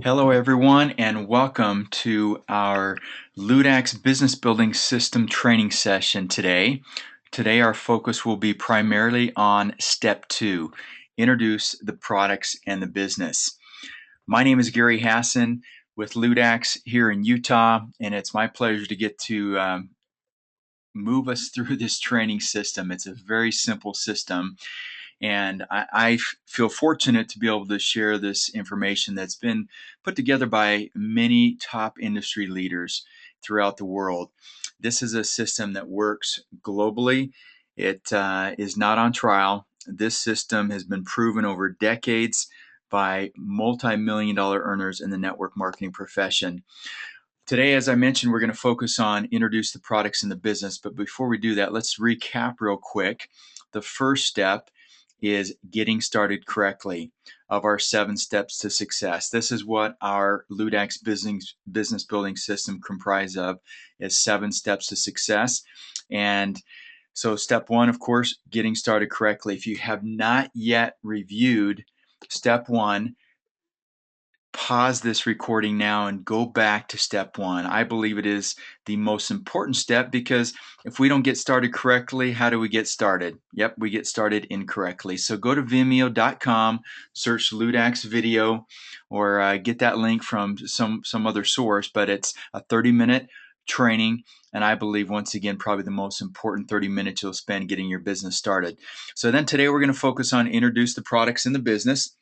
Hello, everyone, and welcome to our Ludaxx Business Building System training session today. Today, our focus will be primarily on Step 2, introduce the products and the business. My name is Gary Hasson with Ludaxx here in Utah, and it's my pleasure to get to move us through this training system. It's a very simple system. And I feel fortunate to be able to share this information that's been put together by many top industry leaders throughout the world. This is a system that works globally. It is not on trial. This system has been proven over decades by multi-million-dollar earners in the network marketing profession. Today, as I mentioned, we're going to focus on introduce the products in the business. But before we do that, let's recap real quick. The first step is getting started correctly of our 7 steps to success. This is what our Ludaxx business building system comprised of, is 7 steps to success. And so step 1, of course, getting started correctly. If you have not yet reviewed step 1, pause this recording now and go back to step 1. I believe it is the most important step because if we don't get started correctly, how do we get started? Yep, we get started incorrectly. So go to vimeo.com, search Ludaxx video, or get that link from some other source, but it's a 30-minute training, and I believe, once again, probably the most important 30 minutes you'll spend getting your business started. So then today we're going to focus on introduce the products in the business,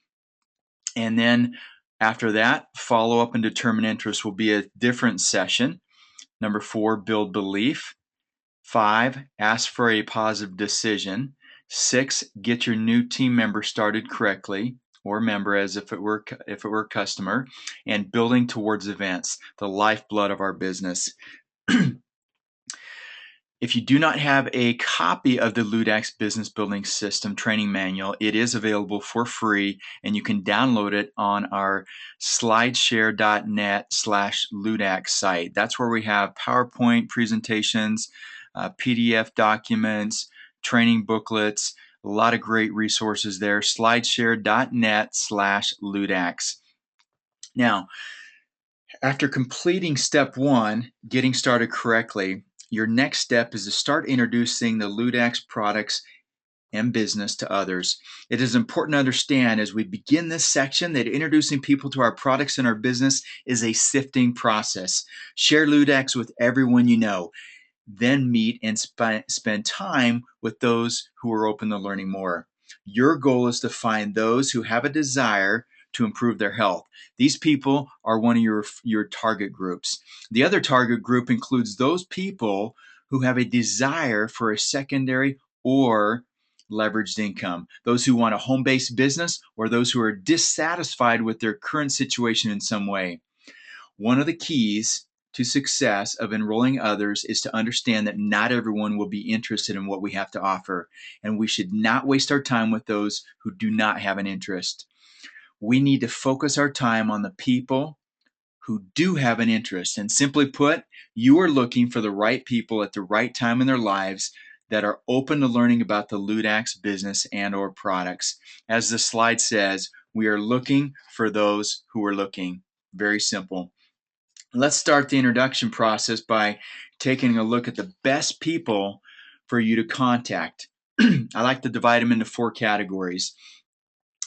and then after that, follow up and determine interest will be a different session. Number 4, build belief. 5, ask for a positive decision. 6, get your new team member started correctly, or member as if it were a customer, and building towards events, the lifeblood of our business. If you do not have a copy of the Ludaxx Business Building System training manual, it is available for free, and you can download it on our slideshare.net/Ludaxx site. That's where we have PowerPoint presentations, PDF documents, training booklets, a lot of great resources there. Slideshare.net/Ludaxx. Now, after completing step 1, getting started correctly, your next step is to start introducing the Ludaxx products and business to others. It is important to understand as we begin this section that introducing people to our products and our business is a sifting process. Share Ludaxx with everyone you know. Then meet and spend time with those who are open to learning more. Your goal is to find those who have a desire to improve their health. These people are one of your target groups. The other target group includes those people who have a desire for a secondary or leveraged income, those who want a home-based business, or those who are dissatisfied with their current situation in some way. One of the keys to success of enrolling others is to understand that not everyone will be interested in what we have to offer, and we should not waste our time with those who do not have an interest. We need to focus our time on the people who do have an interest. And simply put, you are looking for the right people at the right time in their lives that are open to learning about the Ludaxx business and or products. As the slide says, we are looking for those who are looking. Very simple. Let's start the introduction process by taking a look at the best people for you to contact. I like to divide them into 4 categories,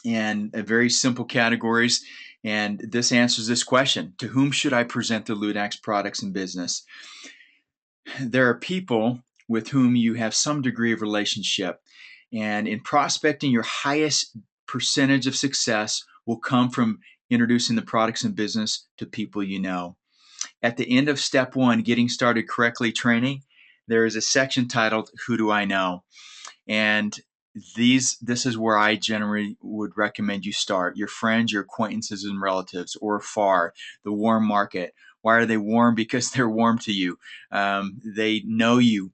and very simple categories. And this answers this question: to whom should I present the Ludaxx products and business? There are people with whom you have some degree of relationship. And in prospecting, your highest percentage of success will come from introducing the products and business to people you know. At the end of step 1, getting started correctly training, there is a section titled, Who Do I Know? And this is where I generally would recommend you start. Your friends, your acquaintances and relatives, or afar, the warm market. Why are they warm? Because they're warm to you. They know you.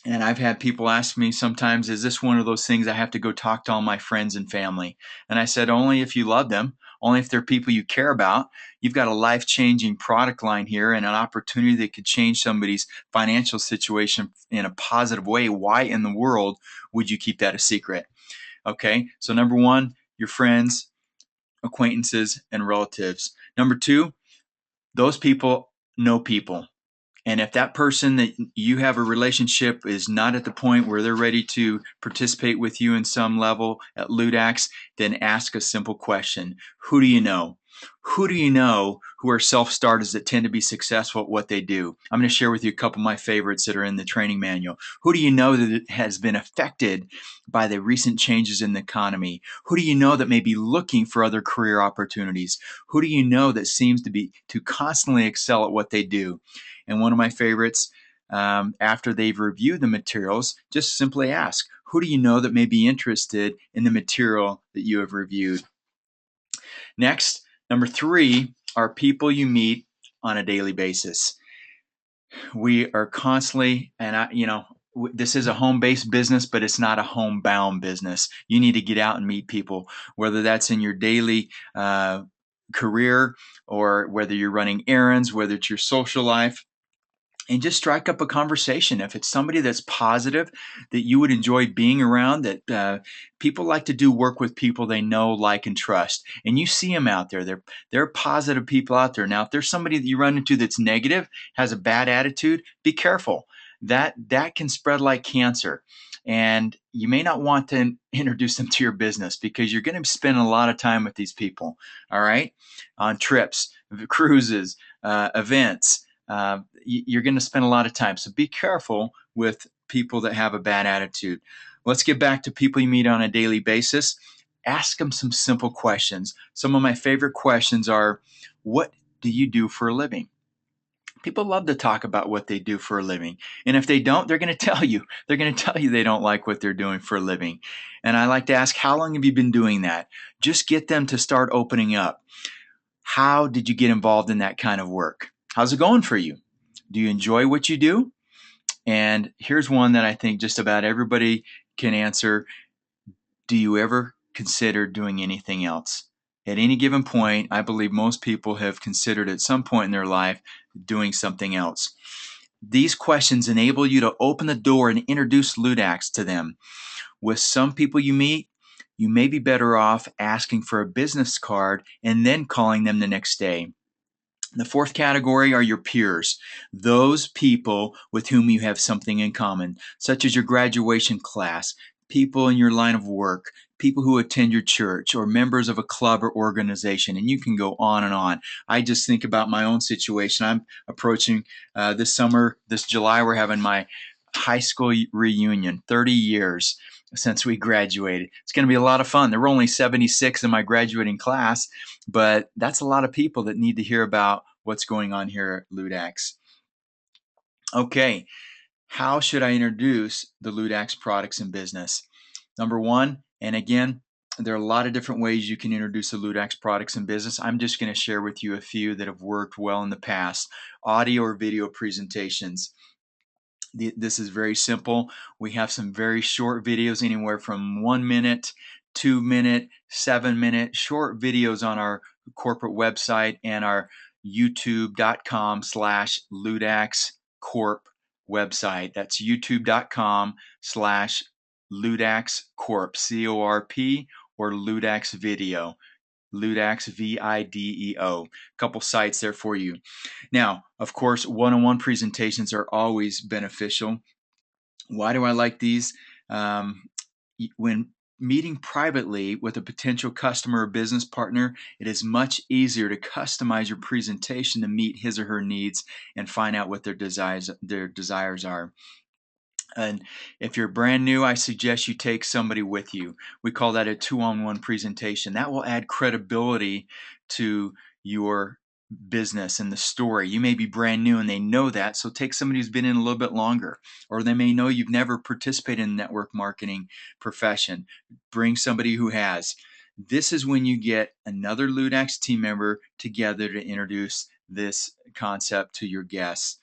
And I've had people ask me sometimes, is this one of those things I have to go talk to all my friends and family? And I said, only if you love them, only if they're people you care about. You've got a life-changing product line here and an opportunity that could change somebody's financial situation in a positive way. Why in the world would you keep that a secret? Okay, so number 1, your friends, acquaintances, and relatives. Number two, those people know people. And if that person that you have a relationship is not at the point where they're ready to participate with you in some level at Ludaxx, then ask a simple question. Who do you know? Who do you know who are self-starters that tend to be successful at what they do? I'm going to share with you a couple of my favorites that are in the training manual. Who do you know that has been affected by the recent changes in the economy? Who do you know that may be looking for other career opportunities? Who do you know that seems to constantly excel at what they do? And one of my favorites, after they've reviewed the materials, just simply ask, who do you know that may be interested in the material that you have reviewed? Next, number three are people you meet on a daily basis. We are constantly, this is a home-based business, but it's not a homebound business. You need to get out and meet people, whether that's in your daily career or whether you're running errands, whether it's your social life, and just strike up a conversation. If it's somebody that's positive, that you would enjoy being around, that people like to do work with people they know, like, and trust, and you see them out there, they're positive people out there. Now, if there's somebody that you run into that's negative, has a bad attitude, be careful. That can spread like cancer. And you may not want to introduce them to your business because you're going to spend a lot of time with these people, all right, on trips, cruises, events. You're going to spend a lot of time. So be careful with people that have a bad attitude. Let's get back to people you meet on a daily basis. Ask them some simple questions. Some of my favorite questions are, what do you do for a living? People love to talk about what they do for a living. And if they don't, they're going to tell you. They're going to tell you they don't like what they're doing for a living. And I like to ask, how long have you been doing that? Just get them to start opening up. How did you get involved in that kind of work? How's it going for you? Do you enjoy what you do? And here's one that I think just about everybody can answer. Do you ever consider doing anything else? At any given point, I believe most people have considered at some point in their life doing something else. These questions enable you to open the door and introduce Ludaxx to them. With some people you meet, you may be better off asking for a business card and then calling them the next day. The fourth category are your peers, those people with whom you have something in common, such as your graduation class, people in your line of work, people who attend your church, or members of a club or organization, and you can go on and on. I just think about my own situation. I'm approaching this summer, this July, we're having my high school reunion, 30 years since we graduated. It's going to be a lot of fun. There were only 76 in my graduating class, but that's a lot of people that need to hear about what's going on here at Ludaxx. Okay, how should I introduce the Ludaxx products in business? Number one, and again, there are a lot of different ways you can introduce the Ludaxx products in business. I'm just going to share with you a few that have worked well in the past. Audio or video presentations. This is very simple. We have some very short videos, anywhere from 1 minute, 2 minute, 7 minute short videos on our corporate website and our youtube.com/Ludaxx Corp website. That's youtube.com/Ludaxx Corp, C-O-R-P, or Ludaxx Video. Ludaxx, VIDEO. Couple sites there for you. Now, of course, one-on-one presentations are always beneficial. Why do I like these? When meeting privately with a potential customer or business partner, it is much easier to customize your presentation to meet his or her needs and find out what their desires are. And if you're brand new, I suggest you take somebody with you. We call that a two-on-one presentation. That will add credibility to your business and the story. You may be brand new and they know that, so take somebody who's been in a little bit longer, or they may know you've never participated in the network marketing profession. Bring somebody who has. This is when you get another Ludaxx team member together to introduce this concept to your guests.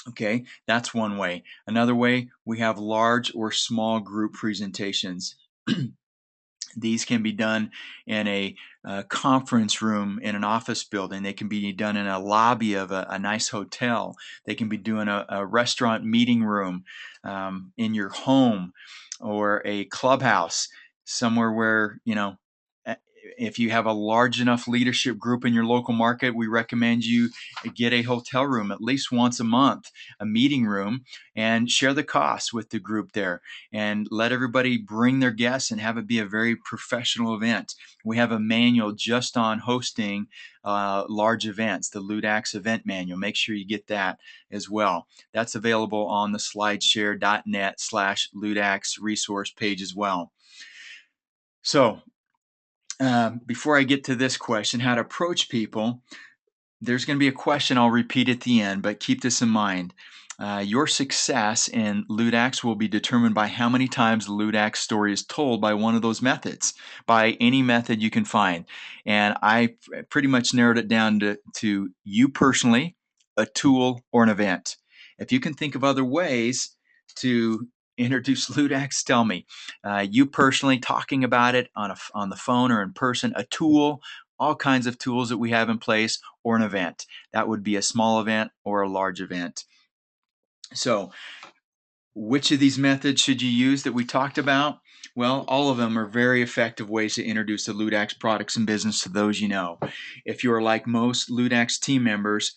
Okay, that's one way. Another way, we have large or small group presentations. These can be done in a conference room in an office building. They can be done in a lobby of a nice hotel. They can be doing a restaurant meeting room, in your home, or a clubhouse, somewhere where, If you have a large enough leadership group in your local market, we recommend you get a hotel room at least once a month, a meeting room, and share the costs with the group there, and let everybody bring their guests and have it be a very professional event. We have a manual just on hosting large events, the Ludaxx event manual. Make sure you get that as well. That's available on the slideshare.net/Ludaxx resource page as well. So before I get to this question, how to approach people, there's going to be a question I'll repeat at the end, but keep this in mind. Your success in Ludaxx will be determined by how many times the Ludaxx story is told by one of those methods, by any method you can find. And I pretty much narrowed it down to you personally, a tool, or an event. If you can think of other ways to introduce Ludaxx, tell me. You personally talking about it on the phone or in person, a tool, all kinds of tools that we have in place, or an event. That would be a small event or a large event. So which of these methods should you use that we talked about? Well, all of them are very effective ways to introduce the Ludaxx products and business to those you know. If you are like most Ludaxx team members,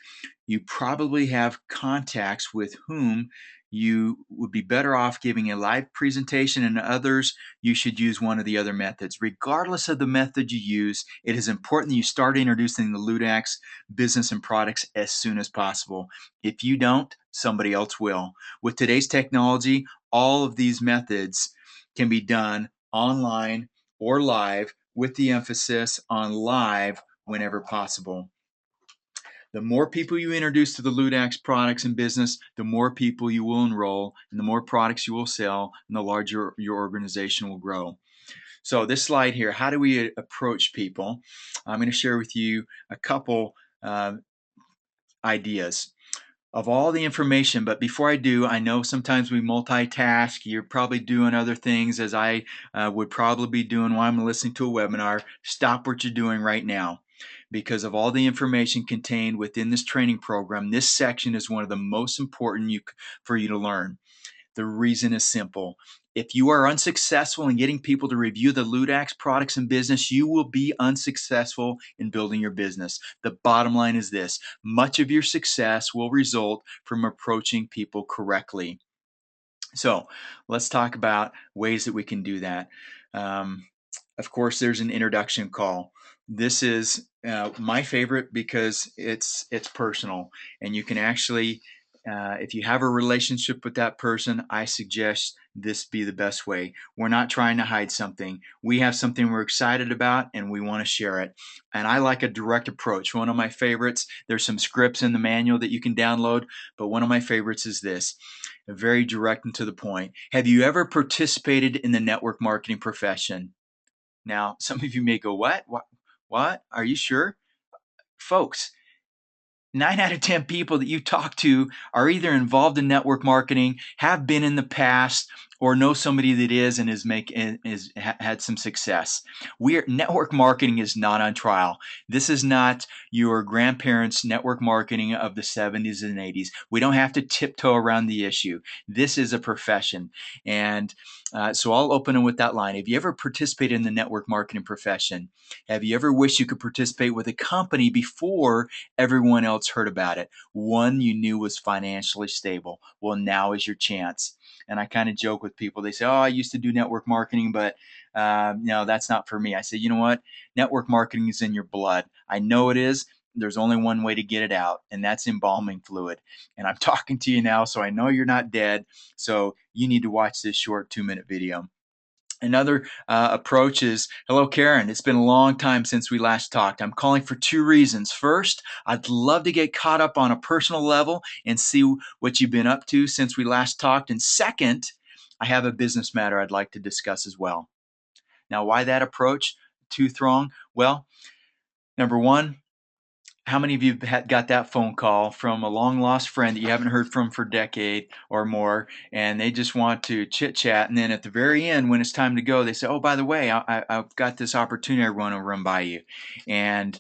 you probably have contacts with whom you would be better off giving a live presentation, and others you should use one of the other methods. Regardless of the method you use, it is important that you start introducing the Ludaxx business and products as soon as possible. If you don't, somebody else will. With today's technology, all of these methods can be done online or live, with the emphasis on live whenever possible. The more people you introduce to the Ludaxx products and business, the more people you will enroll, and the more products you will sell, and the larger your organization will grow. So this slide here, how do we approach people? I'm going to share with you a couple ideas of all the information. But before I do, I know sometimes we multitask. You're probably doing other things, as I would probably be doing while I'm listening to a webinar. Stop what you're doing right now. Because of all the information contained within this training program, this section is one of the most important for you to learn. The reason is simple. If you are unsuccessful in getting people to review the Ludaxx products and business, you will be unsuccessful in building your business. The bottom line is this: much of your success will result from approaching people correctly. So let's talk about ways that we can do that. Of course, there's an introduction call. This is my favorite because it's personal, and you can actually, if you have a relationship with that person, I suggest this be the best way. We're not trying to hide something. We have something we're excited about, and we want to share it. And I like a direct approach. One of my favorites, there's some scripts in the manual that you can download, but one of my favorites is this: very direct and to the point. Have you ever participated in the network marketing profession? Now, some of you may go, what? What? Are you sure? Folks, 9 out of 10 people that you talk to are either involved in network marketing, have been in the past, or know somebody that is and had some success. Network marketing is not on trial. This is not your grandparents' network marketing of the 70s and 80s. We don't have to tiptoe around the issue. This is a profession. And so I'll open it with that line. Have you ever participated in the network marketing profession? Have you ever wished you could participate with a company before everyone else heard about it? One you knew was financially stable. Well, now is your chance. And I kind of joke with people. They say, oh, I used to do network marketing, but no, that's not for me. I say, you know what? Network marketing is in your blood. I know it is. There's only one way to get it out, and that's embalming fluid. And I'm talking to you now, so I know you're not dead. So you need to watch this short 2-minute video. Another approach is, hello, Karen. It's been a long time since we last talked. I'm calling for 2 reasons. First, I'd love to get caught up on a personal level and see what you've been up to since we last talked. And second, I have a business matter I'd like to discuss as well. Now, why that approach? Two-pronged? Well, number one, how many of you got that phone call from a long lost friend that you haven't heard from for a decade or more, and they just want to chit chat, and then at the very end, when it's time to go, they say, oh, by the way, I've got this opportunity I want to run by you. And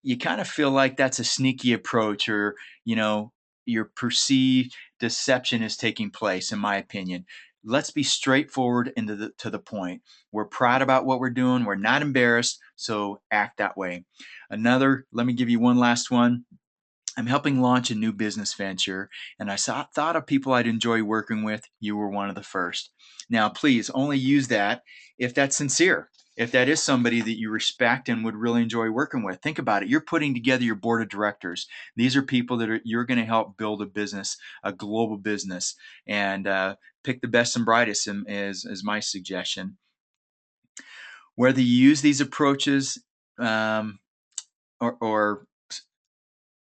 you kind of feel like that's a sneaky approach, or your perceived deception is taking place, in my opinion. let's be straightforward and to the point. We're proud about what we're doing. We're not embarrassed, so act that way. Let me give you one last one. I'm helping launch a new business venture, and thought of people I'd enjoy working with. You were one of the first. Now, please only use that if that's sincere. If that is somebody that you respect and would really enjoy working with, think about it. You're putting together your board of directors. These are people that you're going to help build a business, a global business, and pick the best and brightest is my suggestion. Whether you use these approaches um, or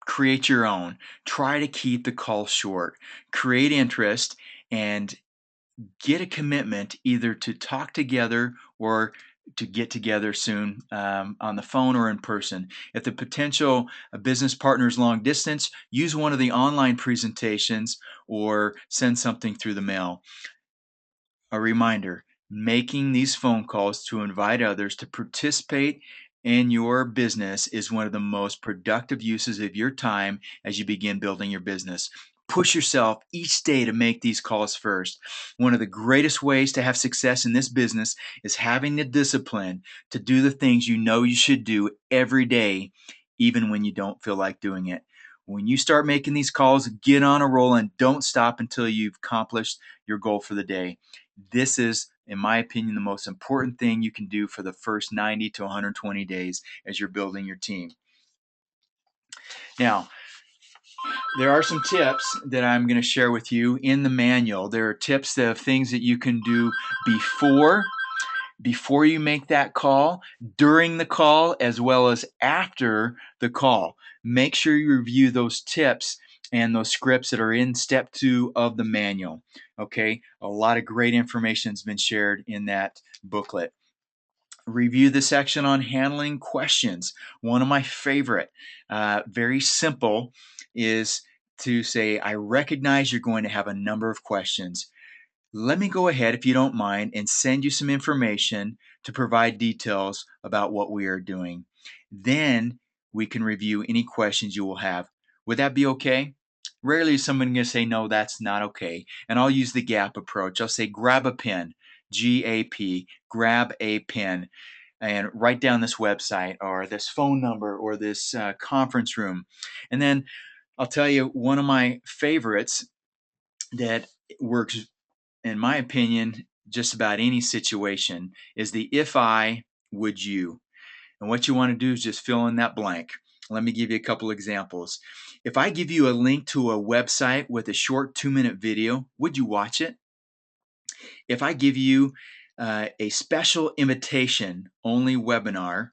create your own. Try to keep the call short. Create interest and get a commitment either to talk together or to get together soon on the phone or in person. If the potential business partner is long distance, use one of the online presentations or send something through the mail. A reminder, making these phone calls to invite others to participate in your business is one of the most productive uses of your time as you begin building your business. Push yourself each day to make these calls first. One of the greatest ways to have success in this business is having the discipline to do the things you know you should do every day, even when you don't feel like doing it. When you start making these calls, get on a roll and don't stop until you've accomplished your goal for the day. This is, in my opinion, the most important thing you can do for the first 90 to 120 days as you're building your team. Now, there are some tips that I'm going to share with you in the manual. There are tips of things that you can do before you make that call, during the call, as well as after the call. Make sure you review those tips and those scripts that are in step 2 of the manual. Okay, a lot of great information has been shared in that booklet. Review the section on handling questions. One of my favorite, very simple, is to say, I recognize you're going to have a number of questions. Let me go ahead, if you don't mind, and send you some information to provide details about what we are doing. Then we can review any questions you will have. Would that be okay? Rarely is someone going to say, no, that's not okay. And I'll use the GAP approach. I'll say, grab a pen, GAP, grab a pen, and write down this website or this phone number or this conference room. And then I'll tell you one of my favorites that works, in my opinion, just about any situation is the if I, would you. And what you want to do is just fill in that blank. Let me give you a couple examples. If I give you a link to a website with a short 2-minute video, would you watch it? If I give you a special invitation only webinar,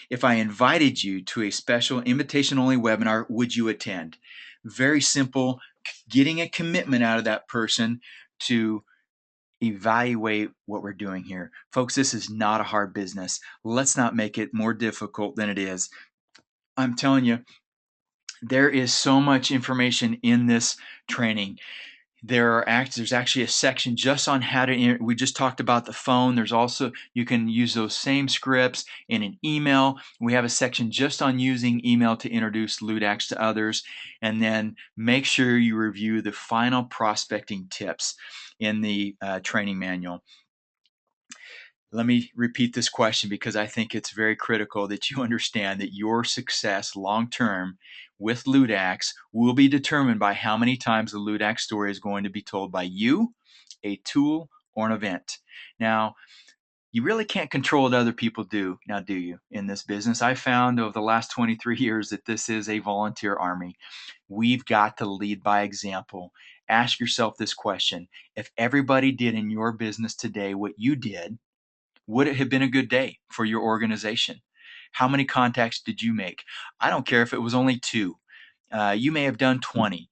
if I invited you to a special invitation only webinar, would you attend? Very simple, getting a commitment out of that person to evaluate what we're doing here. Folks, this is not a hard business. Let's not make it more difficult than it is. I'm telling you, there is so much information in this training. There's actually a section just on how to, we just talked about the phone. There's also, you can use those same scripts in an email. We have a section just on using email to introduce Ludaxx to others. And then make sure you review the final prospecting tips in the training manual. Let me repeat this question because I think it's very critical that you understand that your success long term with Ludaxx will be determined by how many times the Ludaxx story is going to be told by you, a tool, or an event. Now, you really can't control what other people do, now do you, in this business? I found over the last 23 years that this is a volunteer army. We've got to lead by example. Ask yourself this question. If everybody did in your business today what you did, would it have been a good day for your organization? How many contacts did you make? I don't care if it was only 2. You may have done 20.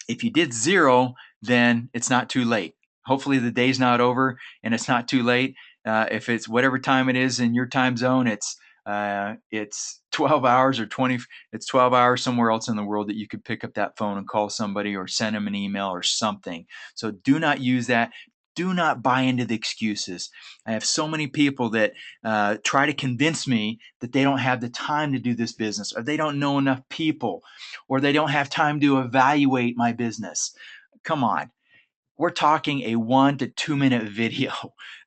If you did 0, then it's not too late. Hopefully the day's not over and it's not too late. If it's whatever time it is in your time zone, it's 12 hours or 20. It's 12 hours somewhere else in the world that you could pick up that phone and call somebody or send them an email or something. So do not use that. Do not buy into the excuses. I have so many people that try to convince me that they don't have the time to do this business, or they don't know enough people, or they don't have time to evaluate my business. Come on. we're talking a 1 to 2 minute video.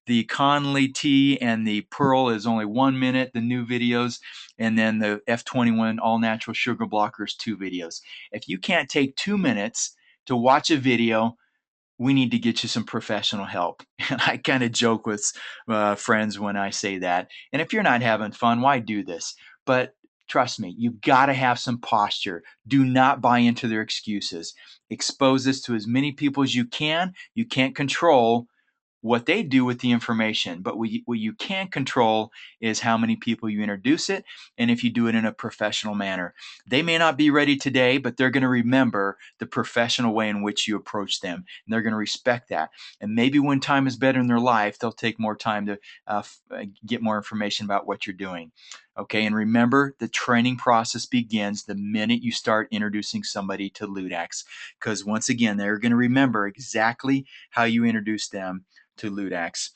The Conley T and the Pearl is only 1 minute, the new videos, and then the F21 all natural sugar blockers, 2 videos. If you can't take 2 minutes to watch a video, we need to get you some professional help. And I kind of joke with friends when I say that. And if you're not having fun, why do this? But trust me, you've got to have some posture. Do not buy into their excuses. Expose this to as many people as you can. You can't control what they do with the information. But what you can control is how many people you introduce it and if you do it in a professional manner. They may not be ready today, but they're going to remember the professional way in which you approach them, and they're going to respect that. And maybe when time is better in their life, they'll take more time to get more information about what you're doing. Okay, and remember, the training process begins the minute you start introducing somebody to Ludaxx, because once again, they're going to remember exactly how you introduce them to Ludaxx.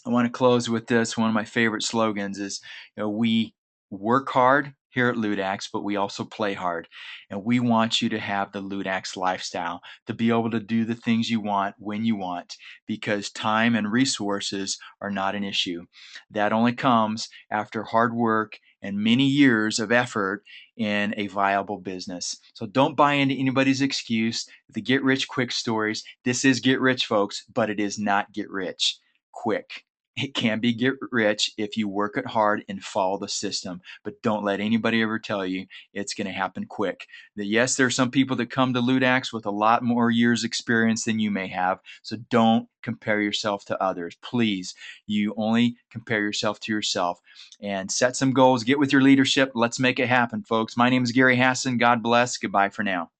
I want to close with this. One of my favorite slogans is, we work hard here at Ludaxx, but we also play hard. And we want you to have the Ludaxx lifestyle, to be able to do the things you want when you want, because time and resources are not an issue. That only comes after hard work and many years of effort in a viable business. So don't buy into anybody's excuse, the get rich quick stories. This is get rich, folks, but it is not get rich quick. It can be get rich if you work it hard and follow the system, but don't let anybody ever tell you it's going to happen quick. That yes, there are some people that come to Ludaxx with a lot more years experience than you may have, so don't compare yourself to others. Please, you only compare yourself to yourself and set some goals, get with your leadership. Let's make it happen, folks. My name is Gary Hasson. God bless. Goodbye for now.